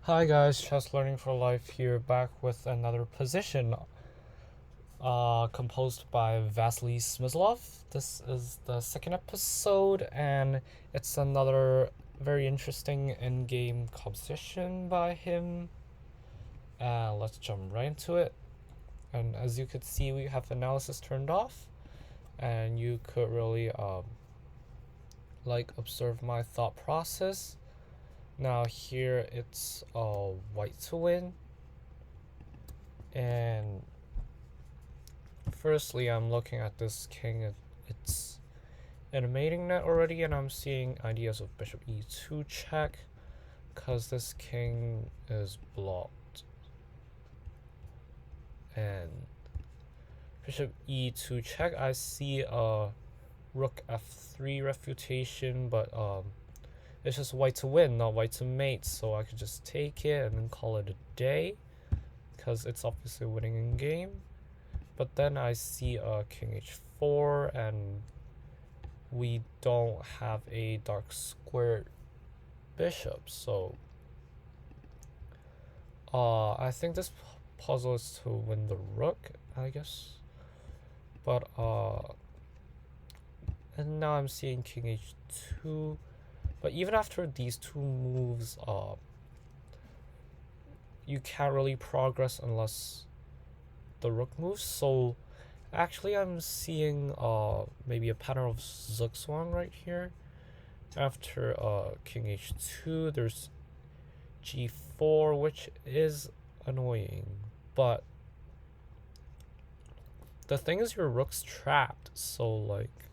Hi guys, Chess Learning for Life here, back with another position composed by Vassily Smyslov. This is the second episode, and it's another very interesting in-game composition by him. Let's jump right into it. And as you could see, we have analysis turned off, and you could really observe my thought process. Now here it's white to win, and firstly I'm looking at this king. It's in a mating net already, and I'm seeing ideas of bishop e2 check, because this king is blocked, and bishop e2 check, I see a rook f3 refutation, but it's just white to win, not white to mate, so I could just take it and then call it a day, because it's obviously winning in game. But then I see a king h4, and we don't have a dark squared bishop, so I think this puzzle is to win the rook, I guess. But and now I'm seeing king h2. But even after these two moves, you can't really progress unless the rook moves. So actually I'm seeing maybe a pattern of zugzwang right here. After king h2, there's g4, which is annoying, but the thing is your rook's trapped, so like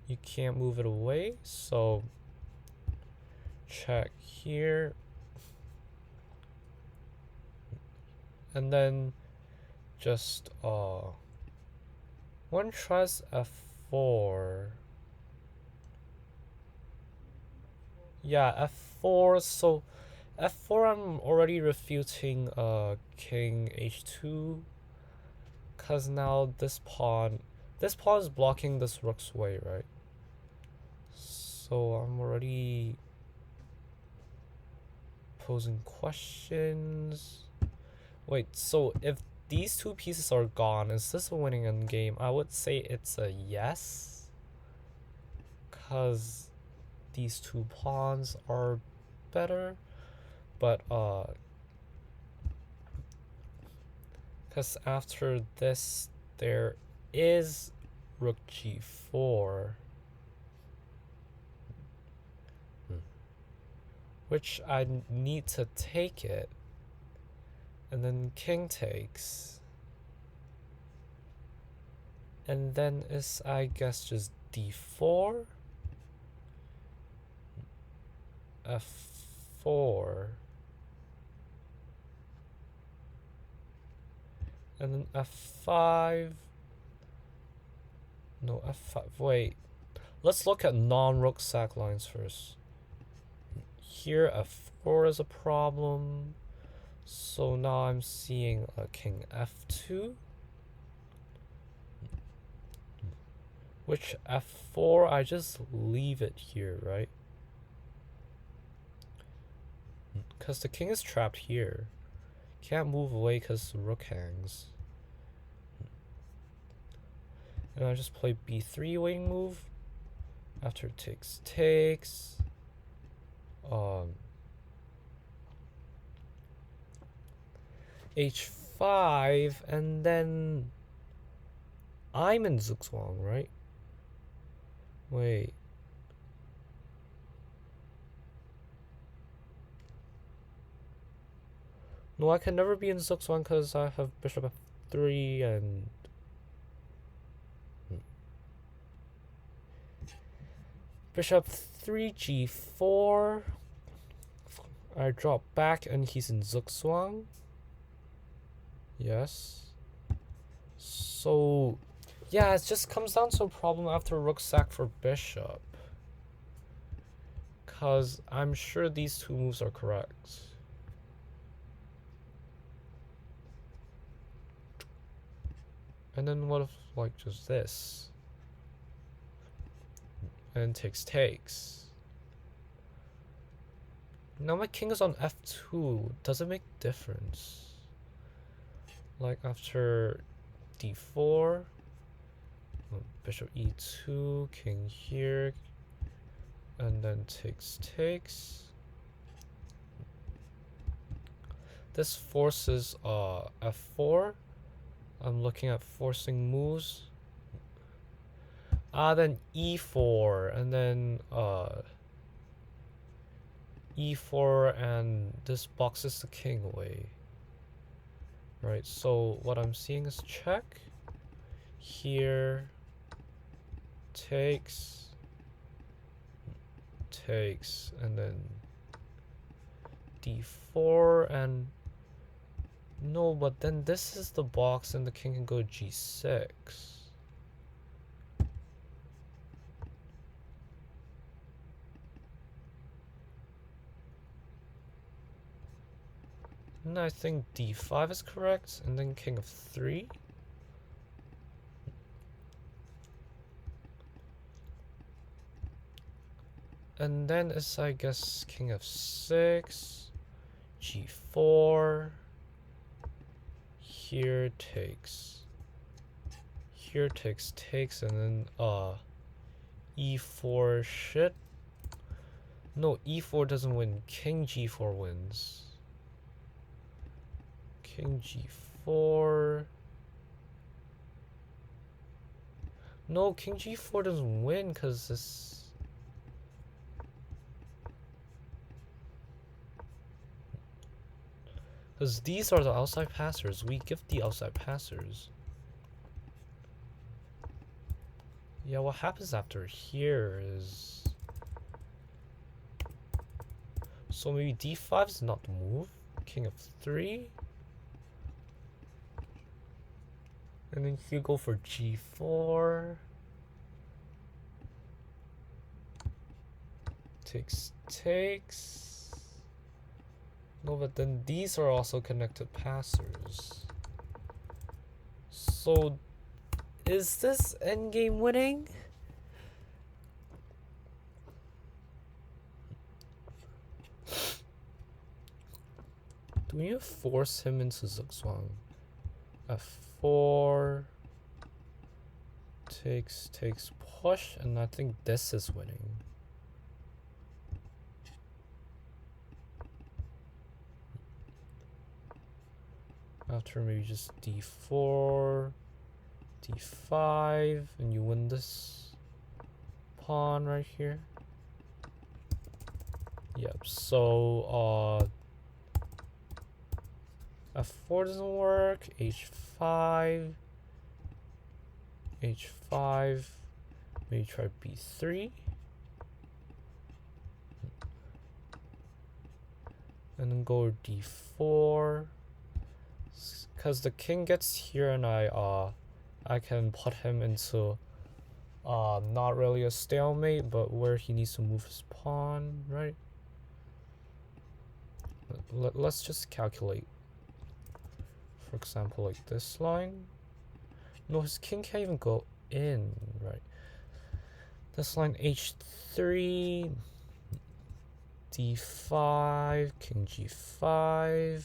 you can't move it away. So check here, and then just one tries f4. Yeah, f4. So f4, I'm already refuting king h2, because now this pawn is blocking this rook's way, right? So I'm already posing questions. Wait, so if these two pieces are gone, is this a winning endgame? I would say it's a yes, because these two pawns are better, but because after this there is rook g4, which I need to take it, and then king takes, and then it's, I guess, just d4, f4, and then f5. No, f5. Wait, let's look at non-rook sack lines first. Here f4 is a problem, so now I'm seeing a king f2, which f4, I just leave it here, right? Because the king is trapped here. Can't move away because the rook hangs. And I just play b3 waiting move. After takes, h5, and then I'm in zugzwang, right? Wait. No, I can never be in zugzwang because I have bishop f3 and bishop 3 g4. I drop back and he's in zugzwang. Yes. So yeah, it just comes down to a problem after rook sack for bishop, because I'm sure these two moves are correct. And then what if like just this? And takes. Now my king is on f2. Does it make difference? Like after d4, bishop e2, king here, and then takes. This forces f4. I'm looking at forcing moves. Then e4, and then e4, and this boxes the king away. Right, so what I'm seeing is check. Here, takes, and then d4, and no, but then this is the box and the king can go g6. And I think d5 is correct, and then king of 3. And then it's, I guess, king of 6, g4, here takes, and then e4 shit. No, e4 doesn't win, king g4 wins. King g4. No, king g4 doesn't win because this. Because these are the outside passers. We give the outside passers. Yeah, what happens after here is. So maybe d5 is not the move. King of 3. And then you go for g4. Takes. No, but then these are also connected passers. So, is this endgame winning? Do we force him into zugzwang? f4, takes, push, and I think this is winning. After maybe just d4, d5, and you win this pawn right here. Yep, so f4 doesn't work, h5, maybe try b3, and then go d4, because the king gets here and I can put him into not really a stalemate, but where he needs to move his pawn, right? Let's just calculate. For example, like this line. No, his king can't even go in, right? This line h3, d5, king g5,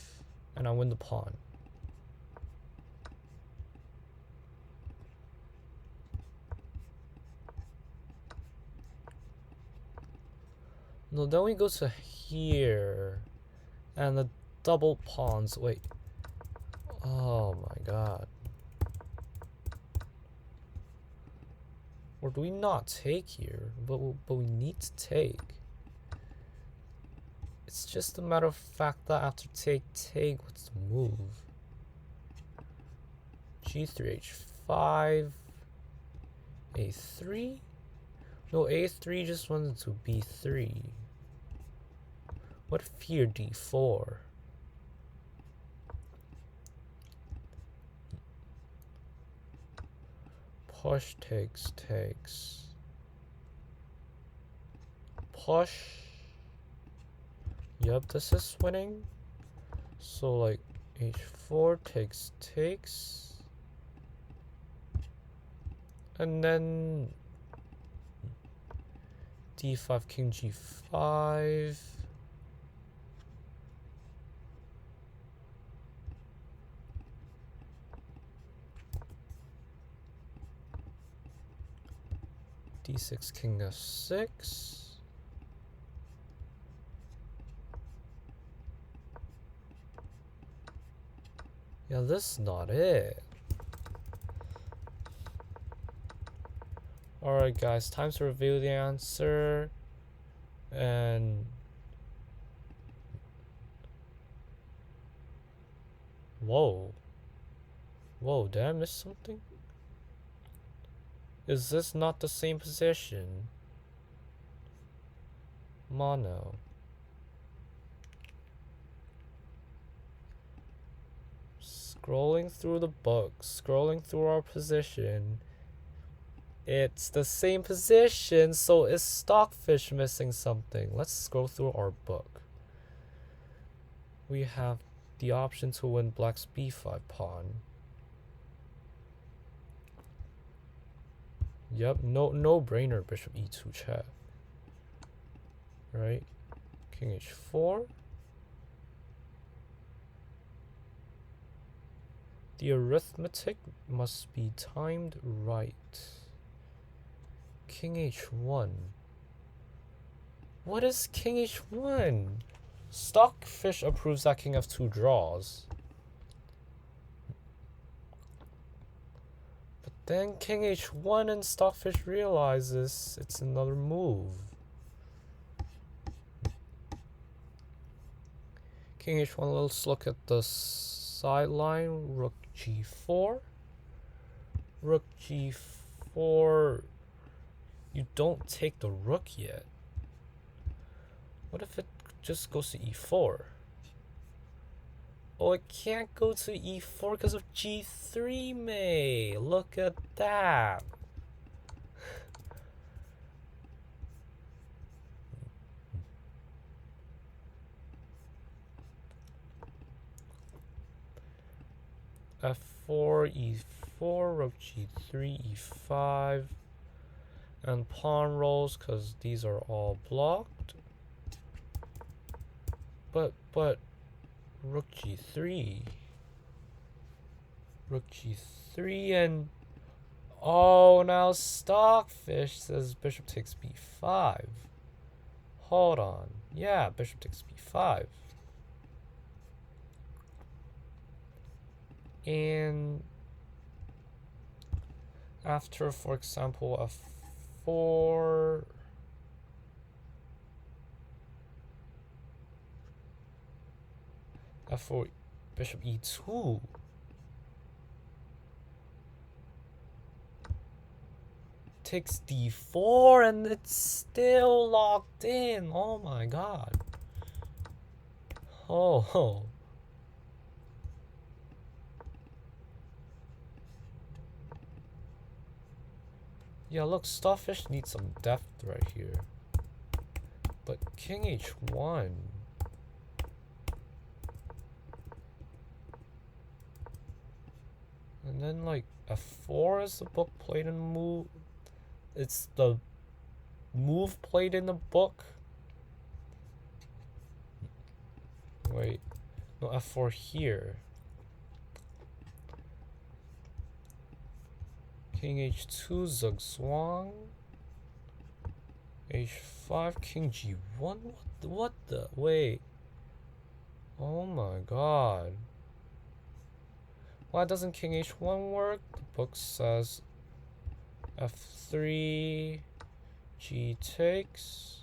and I win the pawn. No, then we go to here, and the double pawns. Wait. Oh my god. Or do we not take here? But we need to take. It's just a matter of fact that after take, what's the move? g3, h5, a3? No, a3 just went into b3. What if here d4? Push, takes. Push. Yep, this is winning. So like h4 takes. And then d5, king g5. d6, king f6. Yeah, this is not it. Alright guys, time to reveal the answer. And whoa, did I miss something? Is this not the same position? Mono. Scrolling through the book, scrolling through our position. It's the same position, so is Stockfish missing something? Let's scroll through our book. We have the option to win black's b5 pawn. Yep, no brainer, bishop e2 check. Right? King h4. The arithmetic must be timed right. King h1. What is king h1? Stockfish approves that king f2 draws. But then king h1 and Stockfish realizes it's another move. King h1, let's look at the sideline. Rook g4. Rook g4. You don't take the rook yet. What if it just goes to e4? Oh, it can't go to e4 because of g3, May. Look at that. f4, e4, rook g3, e5. And pawn rolls because these are all blocked. But rook g3. Rook g3 and oh, now Stockfish says bishop takes b5. Hold on. Yeah, bishop takes b5. And after, for example, f4, f4, bishop e2. Takes d4 and it's still locked in. Oh my god. Oh. Yeah, look, Stockfish needs some depth right here. But king h1. And then like f4 is the book played in the move. It's the move played in the book. Wait, no, f4 here. King h2, zugzwang. h5, king g1. What the? Wait. Oh my god. Why doesn't king h1 work? The book says f3, g takes.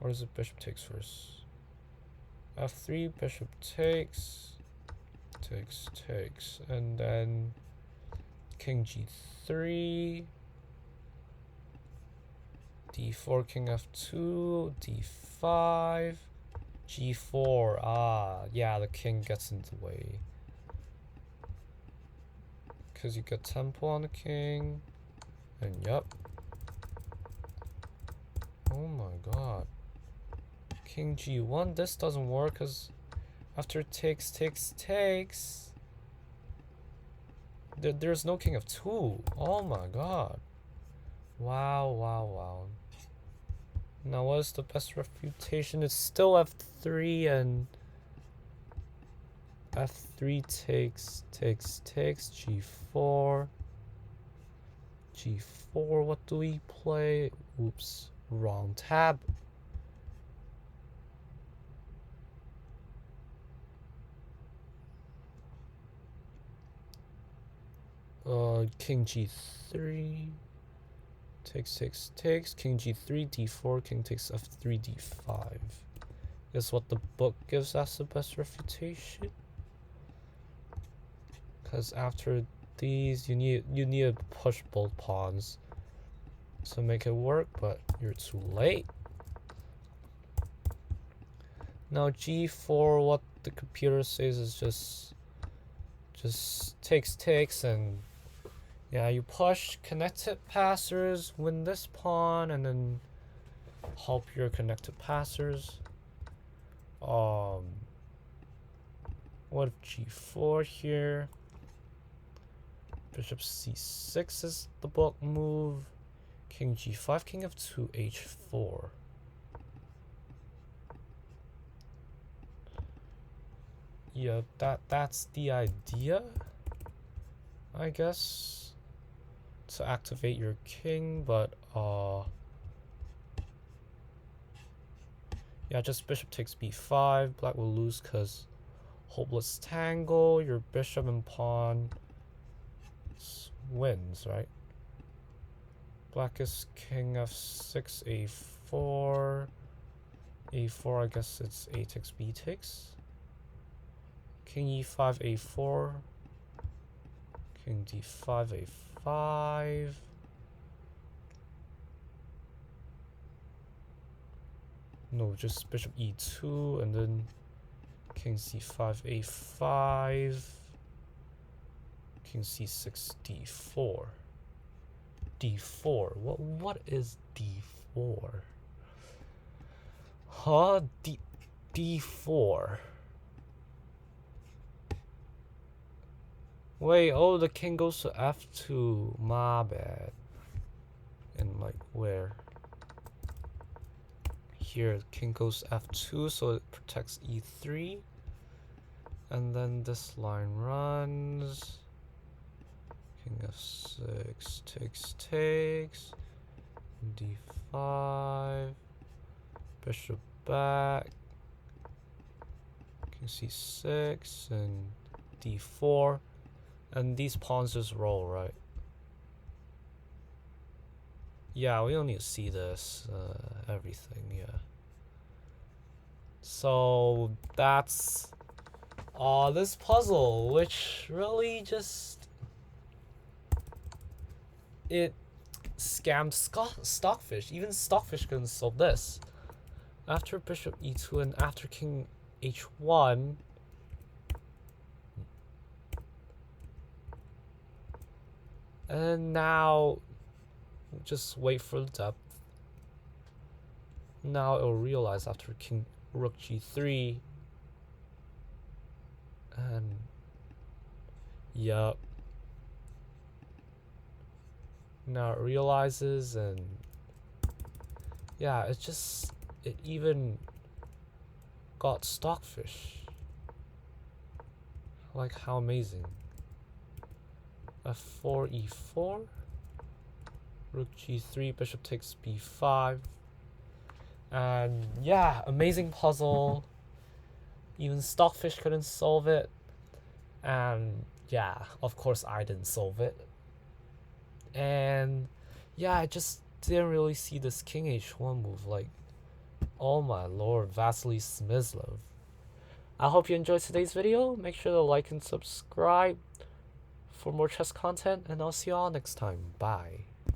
Or is it bishop takes first? f3, bishop takes. Takes. And then king g3, d4, king f2, d5, g4. Ah, yeah, the king gets in the way. Because you get tempo on the king. And yep. Oh my god. King g1, this doesn't work because after takes, there's no king of 2. Oh my god. Wow. Now what is the best refutation? It's still f3 and f3 takes, g4, G4, what do we play? Oops, wrong tab. King G3. Takes. King G3, D4, king takes F3, D5. Is what the book gives us the best refutation. Because after these, you need to push both pawns to make it work, but you're too late. Now G4, what the computer says is just takes, and yeah, you push connected passers, win this pawn, and then help your connected passers. What if G4 here? Bishop C6 is the book move. King G5, king F2, H4. Yeah, that's the idea, I guess, to activate your king, but yeah, just bishop takes b5. Black will lose because hopeless tangle. Your bishop and pawn wins, right? Black is king f6, a4. A4, I guess it's a takes, b takes. King e5, a4. King d5, a5. No, just bishop e2, and then king c5, a5. King c6, d4. d4. What is d4? Huh? d4. Wait, oh, the king goes to f2. My bad. And like where? Here, king goes f2, so it protects e3. And then this line runs. King f6 takes. d5. Bishop back. King c6 and d4. And these pawns just roll, right? Yeah, we don't need to see this, everything, yeah. So that's this puzzle, which really just it scammed Stockfish. Even Stockfish couldn't solve this. After bishop e2 and after king h1, and now just wait for the depth. Now it'll realize after king rook g3, and yup. Now it realizes, and yeah, it even got Stockfish. Like, how amazing. f4, e4. Rook g3, bishop takes b5. And yeah, amazing puzzle. Even Stockfish couldn't solve it. And yeah, of course I didn't solve it. And yeah, I just didn't really see this king h1 move. Like, oh my lord, Vassily Smyslov. I hope you enjoyed today's video. Make sure to like and subscribe for more chess content, and I'll see you all next time. Bye.